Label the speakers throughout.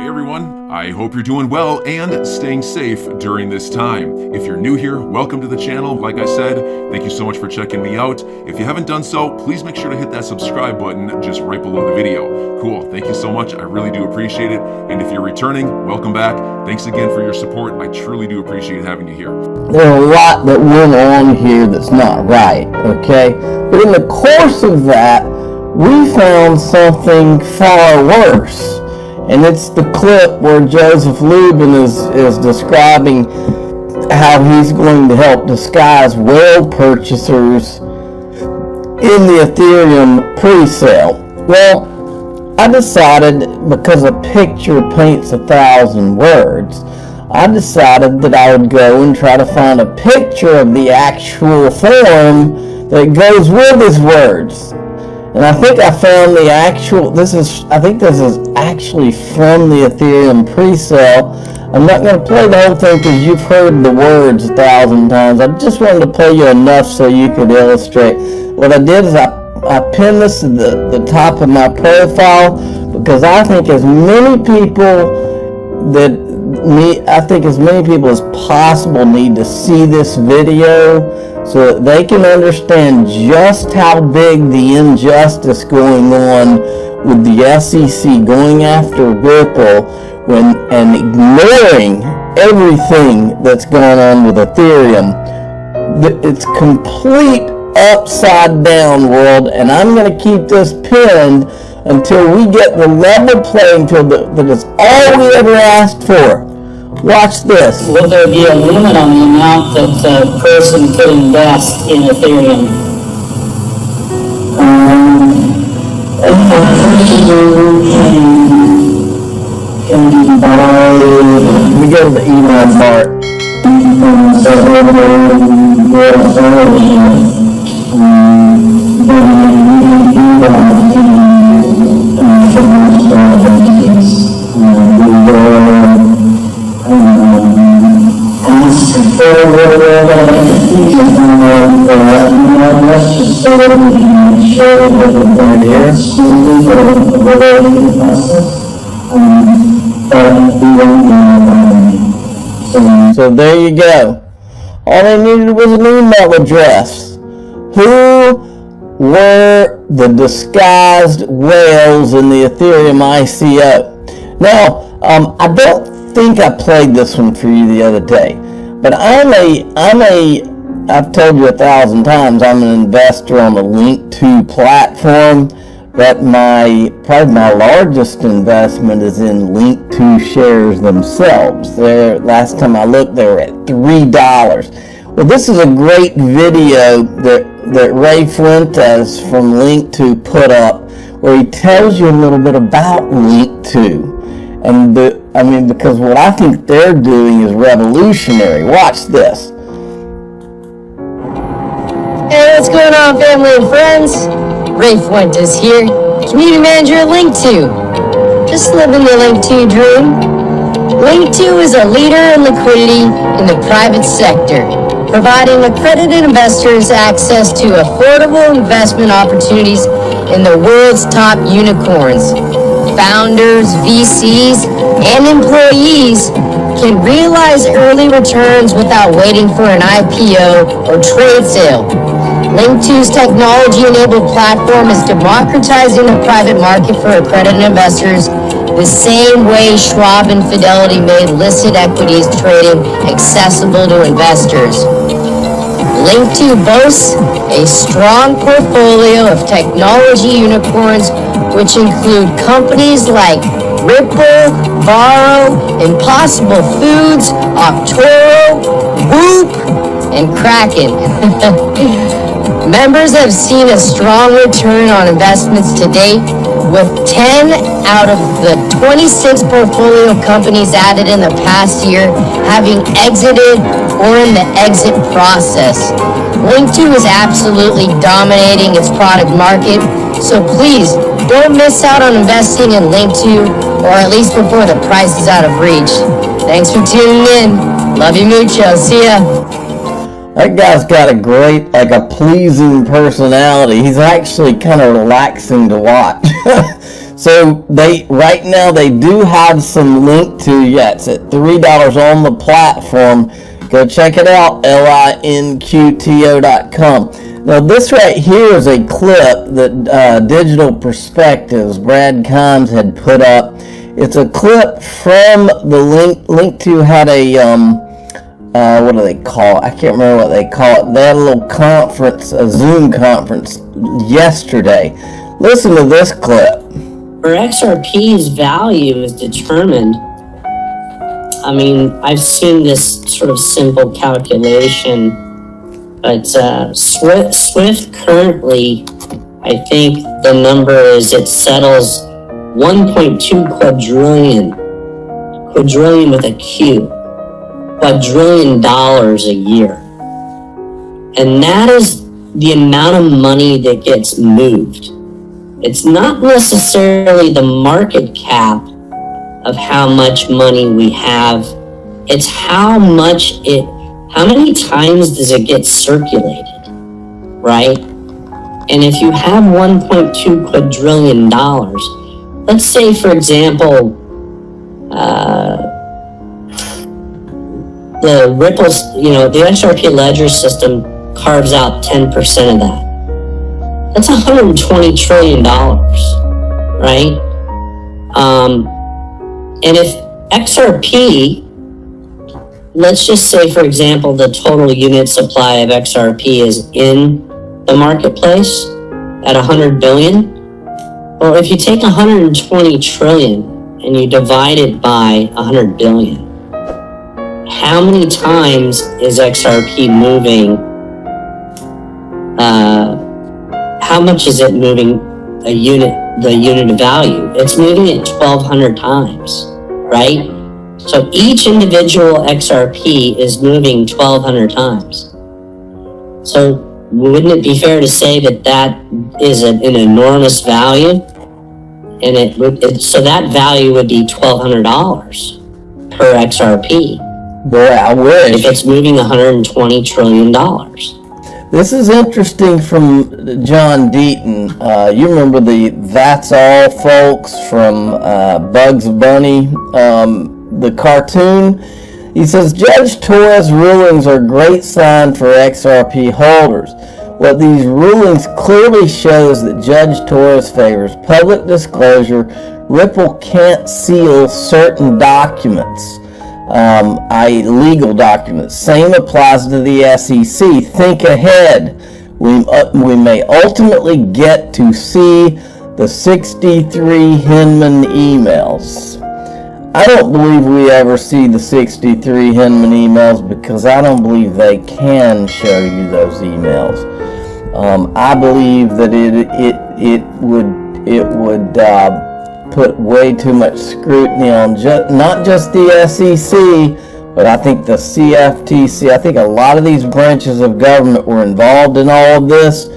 Speaker 1: Hey everyone, I hope you're doing well and staying safe during this time. If you're new here, welcome to the channel. Like I said, thank you so much for checking me out. If you haven't done so, please make sure to hit that subscribe button just right below the video. Cool, thank you so much. I really do appreciate it. And if you're returning, welcome back. Thanks again for your support. I truly do appreciate having you here.
Speaker 2: There's a lot that went on here that's not right, okay? But in the course of that, we found something far worse. And it's the clip where Joseph Lubin is describing how he's going to help disguise whale purchasers in the Ethereum pre-sale. Well, I decided, because a picture paints 1,000 words, I decided that I would go and try to find a picture of the actual form that goes with his words. And I think I found the actual, I think this is actually from the Ethereum pre-sale. I'm not going to play the whole thing because you've heard the words 1,000 times. I just wanted to play you enough so you could illustrate. What I did is I pinned this to the top of my profile because I think as many people as possible need to see this video so that they can understand just how big the injustice going on with the SEC going after Ripple and ignoring everything that's going on with Ethereum. It's complete upside down world, and I'm going to keep this pinned until we get the level playing field that is all we ever asked for. Watch this.
Speaker 3: Will there be a limit on the amount that a person could invest in Ethereum?
Speaker 2: We go to the email part. So there you go. All they needed was an email address. Who were the disguised whales in the Ethereum ICO? Now, I don't think I played this one for you the other day, but I've told you 1,000 times, I'm an investor on the Link2 platform. That probably my largest investment is in Link2 shares themselves. Last time I looked, they were at $3. Well, this is a great video that Ray Fuentes from Link2 put up, where he tells you a little bit about Link2. And because what I think they're doing is revolutionary. Watch this.
Speaker 4: Hey, what's going on, family and friends? Ray Fuentes here, community manager at Link2. Just living the Link2 dream. Link2 is a leader in liquidity in the private sector, providing accredited investors access to affordable investment opportunities in the world's top unicorns. Founders, VCs, and employees can realize early returns without waiting for an IPO or trade sale. Link2's technology-enabled platform is democratizing the private market for accredited investors the same way Schwab and Fidelity made listed equities trading accessible to investors. Link2 boasts a strong portfolio of technology unicorns, which include companies like Ripple, Borrow, Impossible Foods, Octoro, Whoop, and Kraken. Members have seen a strong return on investments to date, with 10 out of the 26 portfolio companies added in the past year having exited or in the exit process. Link2 is absolutely dominating its product market, so please don't miss out on investing in Link2, or at least before the price is out of reach. Thanks for tuning in. Love you mucho. See ya.
Speaker 2: That guy's got a great, a pleasing personality. He's actually kind of relaxing to watch. So right now they do have some link to, it's at $3 on the platform. Go check it out, linqto.com. Now this right here is a clip that Digital Perspectives, Brad Kimes, had put up. It's a clip from the link to had a what do they call it? I can't remember what they call it. They had a little conference, a Zoom conference yesterday. Listen to this clip.
Speaker 3: For XRP's value is determined. I mean, I've seen this sort of simple calculation, but Swift currently, I think the number is it settles 1.2 quadrillion with a Q, quadrillion dollars a year. And that is the amount of money that gets moved. It's not necessarily the market cap of how much money we have. It's how many times does it get circulated, right? And if you have 1.2 quadrillion dollars, let's say, for example, the Ripple's, the XRP ledger system carves out 10% of that. That's $120 trillion, right? And if XRP, let's just say, for example, the total unit supply of XRP is in the marketplace at 100 billion. Well, if you take 120 trillion and you divide it by 100 billion, how many times is XRP moving? How much is it moving the unit of value? It's moving it 1,200 times, right? So each individual XRP is moving 1,200 times. So wouldn't it be fair to say that is an enormous value? And so that value would be $1,200 per XRP.
Speaker 2: Boy, I wish.
Speaker 3: If it's moving $120 trillion.
Speaker 2: This is interesting from John Deaton. You remember the That's All folks from Bugs Bunny, the cartoon? He says, Judge Torres' rulings are a great sign for XRP holders. What these rulings clearly shows that Judge Torres favors public disclosure. Ripple can't seal certain documents, i.e. legal documents. Same applies to the SEC. Think ahead. We may ultimately get to see the 63 Hinman emails. I don't believe we ever see the 63 Hinman emails because I don't believe they can show you those emails. I believe that it would put way too much scrutiny on not just the SEC, but I think the CFTC. I think a lot of these branches of government were involved in all of this,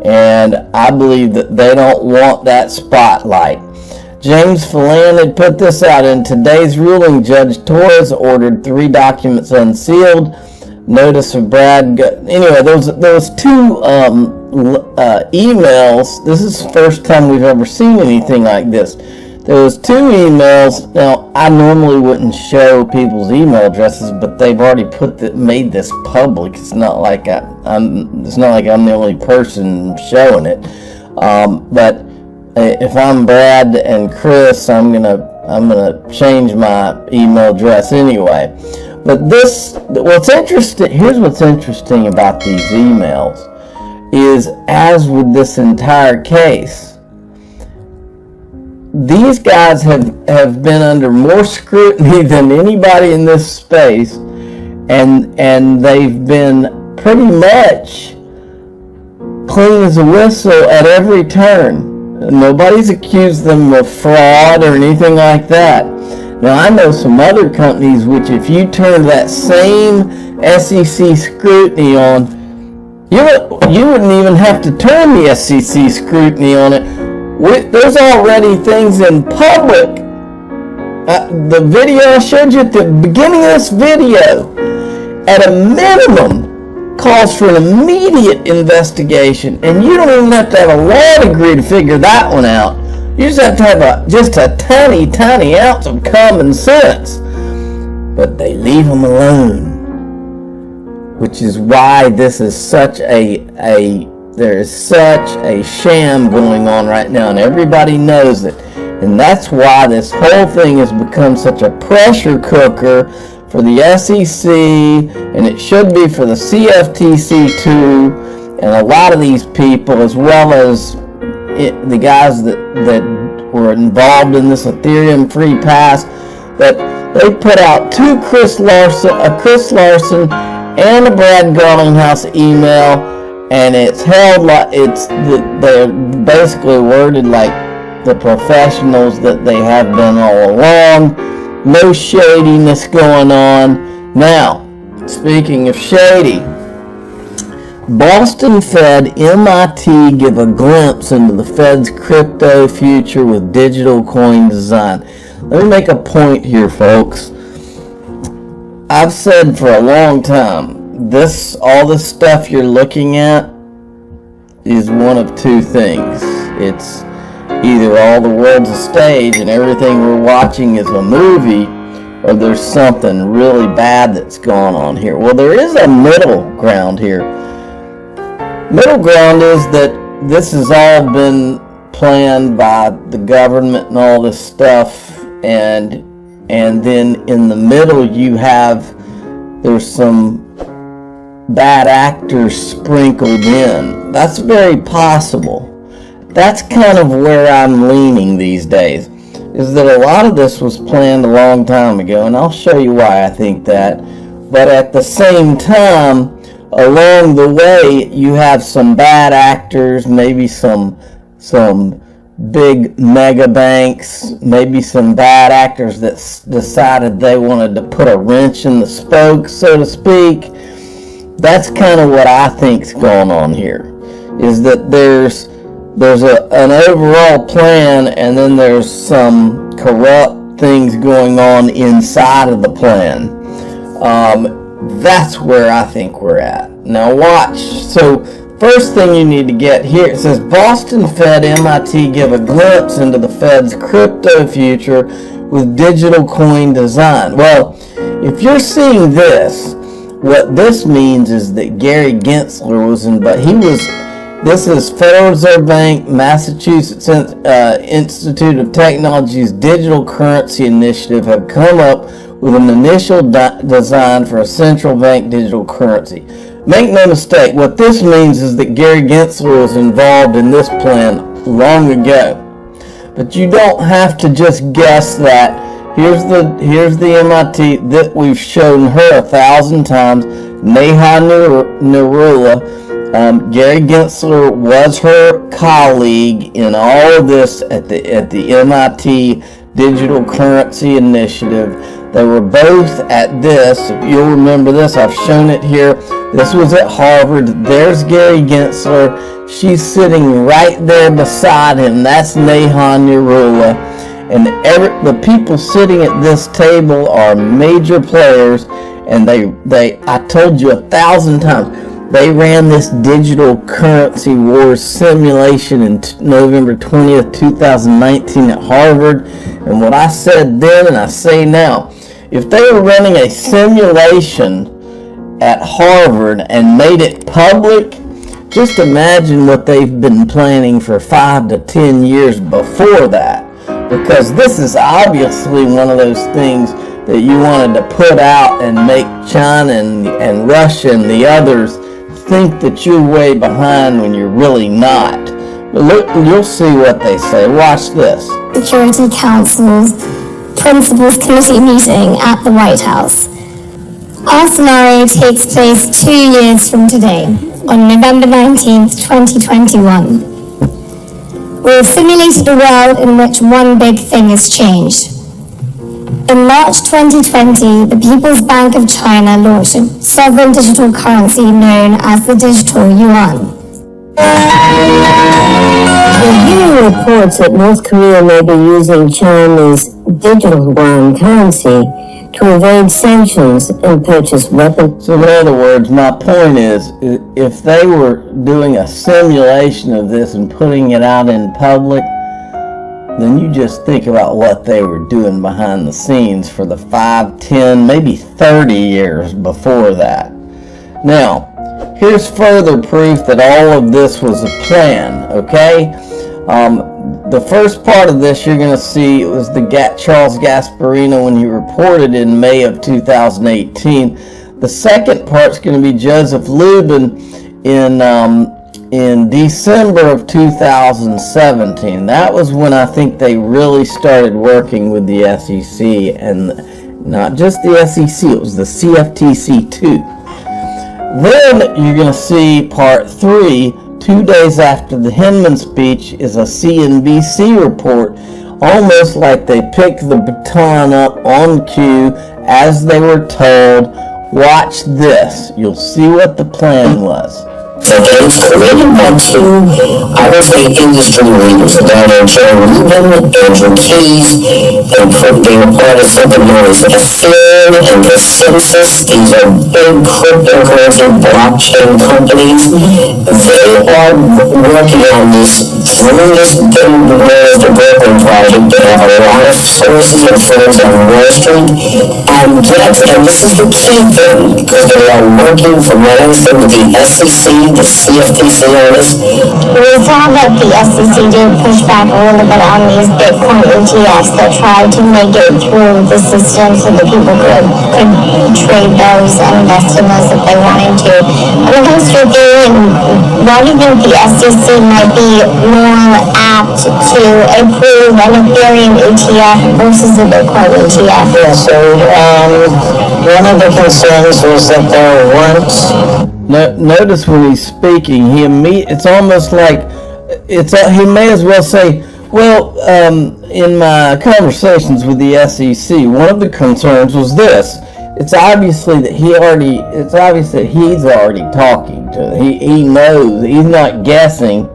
Speaker 2: and I believe that they don't want that spotlight. James Phelan had put this out. In today's ruling, Judge Torres ordered 3 documents unsealed. Notice of Brad. Anyway, there was 2 emails. This is the first time we've ever seen anything like this. There was 2 emails. Now, I normally wouldn't show people's email addresses, but they've already made this public. It's not like I'm the only person showing it. But if I'm Brad and Chris, I'm gonna change my email address anyway. But here's what's interesting about these emails is, as with this entire case, these guys have been under more scrutiny than anybody in this space, and they've been pretty much clean as a whistle at every turn. Nobody's accused them of fraud or anything like that. Now, I know some other companies which, if you turn that same SEC scrutiny on, you wouldn't even have to turn the SEC scrutiny on it. There's already things in public. The video I showed you at the beginning of this video, at a minimum, calls for an immediate investigation, and you don't even have to have a law degree to figure that one out. You just have to have just a tiny ounce of common sense. But they leave them alone. Which is why this is such there is such a sham going on right now, and everybody knows it. And that's why this whole thing has become such a pressure cooker for the SEC, and it should be for the CFTC too, and a lot of these people, as well as the guys that were involved in this Ethereum free pass, that they put out a Chris Larson and a Brad Garlinghouse email, and it's held like they're basically worded like the professionals that they have been all along. No shadiness going on. Now, speaking of shady, Boston Fed, MIT give a glimpse into the Fed's crypto future with digital coin design. Let me make a point here, folks. I've said for a long time, all this stuff you're looking at is one of two things. It's either all the world's a stage and everything we're watching is a movie, or there's something really bad that's going on here. Well, there is a middle ground here. Middle ground is that this has all been planned by the government and all this stuff, and then in the middle there's some bad actors sprinkled in. That's very possible. That's kind of where I'm leaning these days, is that a lot of this was planned a long time ago, and I'll show you why I think that. But at the same time, along the way, you have some bad actors, maybe some big mega banks, maybe some bad actors that decided they wanted to put a wrench in the spokes, so to speak. That's kind of what I think's going on here, is that there's an overall plan, and then there's some corrupt things going on inside of the plan. That's where I think we're at. Now watch. So first thing you need to get here, it says Boston Fed, MIT give a glimpse into the Fed's crypto future with digital coin design. Well, if you're seeing this, what this means is that Gary Gensler was in, this is Federal Reserve Bank, Massachusetts Institute of Technology's digital currency initiative have come up with an initial design for a central bank digital currency. Make no mistake, what this means is that Gary Gensler was involved in this plan long ago. But you don't have to just guess that. Here's the MIT that we've shown her 1,000 times. Neha Narula. Gary Gensler was her colleague in all of this at the MIT Digital Currency Initiative. They were both at this. If you'll remember this, I've shown it here. This was at Harvard. There's Gary Gensler. She's sitting right there beside him. That's Neha Narula. And the people sitting at this table are major players, and I told you 1,000 times, they ran this digital currency wars simulation in November 20th, 2019 at Harvard. And what I said then and I say now, if they were running a simulation at Harvard and made it public, just imagine what they've been planning for 5 to 10 years before that. Because this is obviously one of those things that you wanted to put out and make China and Russia and the others think that you're way behind when you're really not. But look, you'll see what they say. Watch this.
Speaker 5: Security Council's Principals Committee meeting at the White House. Our scenario takes place 2 years from today, on November 19th, 2021. We've simulated a world in which one big thing has changed. In March 2020, the People's Bank of China launched a sovereign digital currency known as the digital yuan. We're hearing reports that North Korea may be using China's digital yuan currency to evade sanctions and purchase weapons.
Speaker 2: So in other words, my point is, if they were doing a simulation of this and putting it out in public, then you just think about what they were doing behind the scenes for the 5, 10, maybe 30 years before that. Now, here's further proof that all of this was a plan, okay? The first part of this you're going to see was the Charles Gasparino when he reported in May of 2018. The second part's going to be Joseph Lubin in December of 2017. That was when I think they really started working with the SEC, and not just the SEC, it was the CFTC too. Then you're going to see part 3, 2 days after the Hinman speech, is a CNBC report, almost like they picked the baton up on cue as they were told. Watch this. You'll see what the plan was.
Speaker 3: Related back to, I would say, industry leaders down there, Joe Rubin, Andrew Keys, they were part of something known as Ethereum and the Census. These are big cryptocurrency blockchain companies. They are working on this through this thing known as the Brooklyn Project. They have a lot of sources and friends on Wall Street. And this is the key thing, because they are working from what I understand with the SEC, the CFTC on this.
Speaker 5: We saw that the SEC did push back a little bit on these Bitcoin ETFs that tried to make it through the system so that people could trade those and invest in those if they wanted to. When it comes to Ethereum, why do you think the SEC might be more apt to approve an Ethereum ETF versus a Bitcoin ETF?
Speaker 3: Yeah, so one of the concerns was that there weren't.
Speaker 2: Notice when he's speaking, it's almost like he may as well say, well, in my conversations with the SEC, one of the concerns was this. It's obvious that he's already talking to them. He knows, he's not guessing.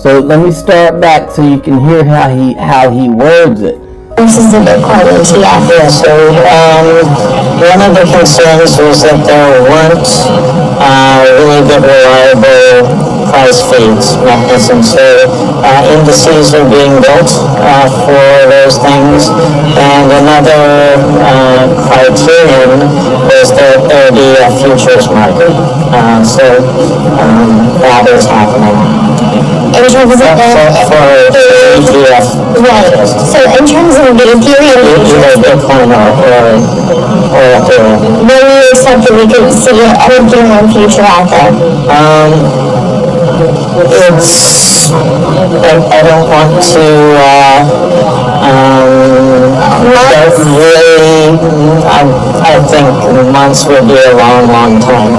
Speaker 2: So let me start back so you can hear how he words it.
Speaker 5: This is a Bitcoin ETF.
Speaker 3: Yeah, so one of the concerns was that there weren't really good reliable price feeds mechanisms. So indices are being built for those things, and another criterion was that there be a futures market. So that is happening.
Speaker 5: In terms of
Speaker 3: for ETF.
Speaker 5: Right. So in terms of the Ethereum,
Speaker 3: either Bitcoin or Ethereum.
Speaker 5: when you accept that we could see an Ethereum future out there?
Speaker 3: I don't want to I think months would be a long time.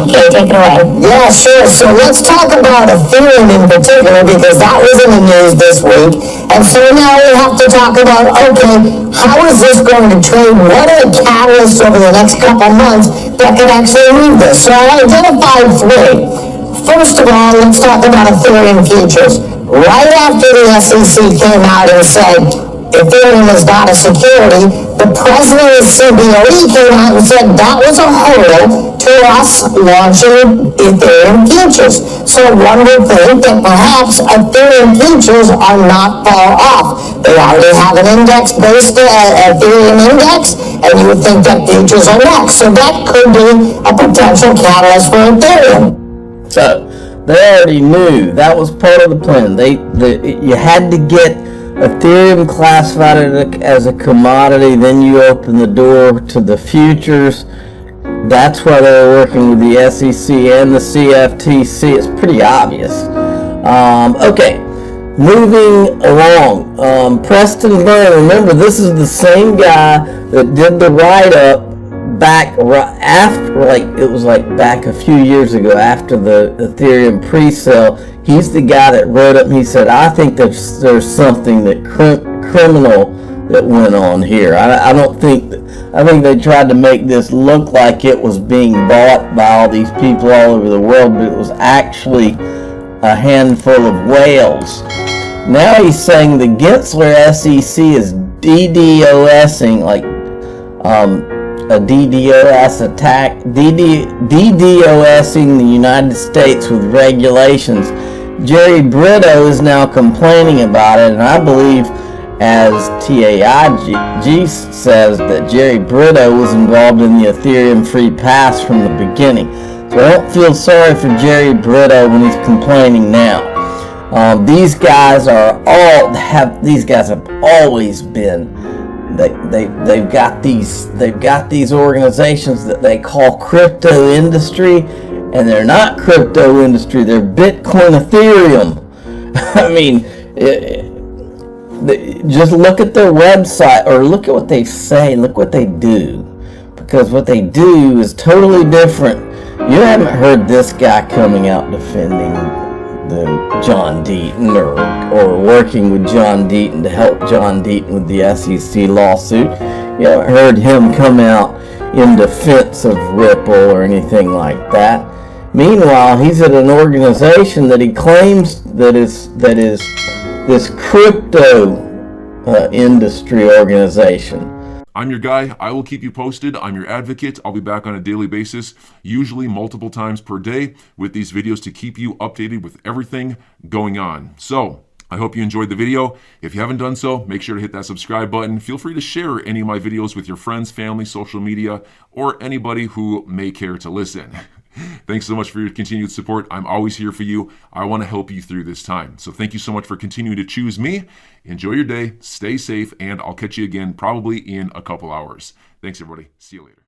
Speaker 5: Okay, take it away.
Speaker 6: Yeah, sure. So let's talk about Ethereum in particular, because that was in the news this week. And so now we have to talk about, okay, how is this going to trade? What are the catalysts over the next couple months that could actually move this? So I identified 3. First of all, let's talk about Ethereum futures. Right after the SEC came out and said Ethereum is not a security, the president of CBOE came out and said that was a hurdle to us launching Ethereum futures. So one would think that perhaps Ethereum futures are not far off. They already have an index-based Ethereum index, and you would think that futures are next. So that could be a potential catalyst for Ethereum.
Speaker 2: So they already knew that was part of the plan. You had to get Ethereum classified as a commodity, then you open the door to the futures. That's why they were working with the SEC and the CFTC. It's pretty obvious. Okay, moving along. Preston Byrne, remember this is the same guy that did the write-up back back a few years ago after the Ethereum pre-sale. He's the guy that wrote up and he said, I think there's something that criminal that went on here. I think they tried to make this look like it was being bought by all these people all over the world, but it was actually a handful of whales. Now he's saying the Gensler SEC is DDoSing, like a DDoS attack, DDoSing the United States with regulations. Jerry Brito is now complaining about it, and I believe, as TAIG says, that Jerry Brito was involved in the Ethereum free pass from the beginning. So I don't feel sorry for Jerry Brito when he's complaining now. These guys have always been. They've got these organizations that they call crypto industry, and they're not crypto industry. They're Bitcoin, Ethereum. I mean, just look at their website, or look at what they say, look what they do, because what they do is totally different. You haven't heard this guy coming out defending the John Deaton or working with John Deaton to help John Deaton with the SEC lawsuit. You haven't heard him come out in defense of Ripple or anything like that. Meanwhile, he's at an organization that he claims that is this crypto industry organization.
Speaker 1: I'm your guy. I will keep you posted. I'm your advocate. I'll be back on a daily basis, usually multiple times per day, with these videos to keep you updated with everything going on. So I hope you enjoyed the video. If you haven't done so, make sure to hit that subscribe button. Feel free to share any of my videos with your friends, family, social media, or anybody who may care to listen. Thanks so much for your continued support. I'm always here for you. I want to help you through this time. So thank you so much for continuing to choose me. Enjoy your day, stay safe, and I'll catch you again probably in a couple hours. Thanks, everybody. See you later.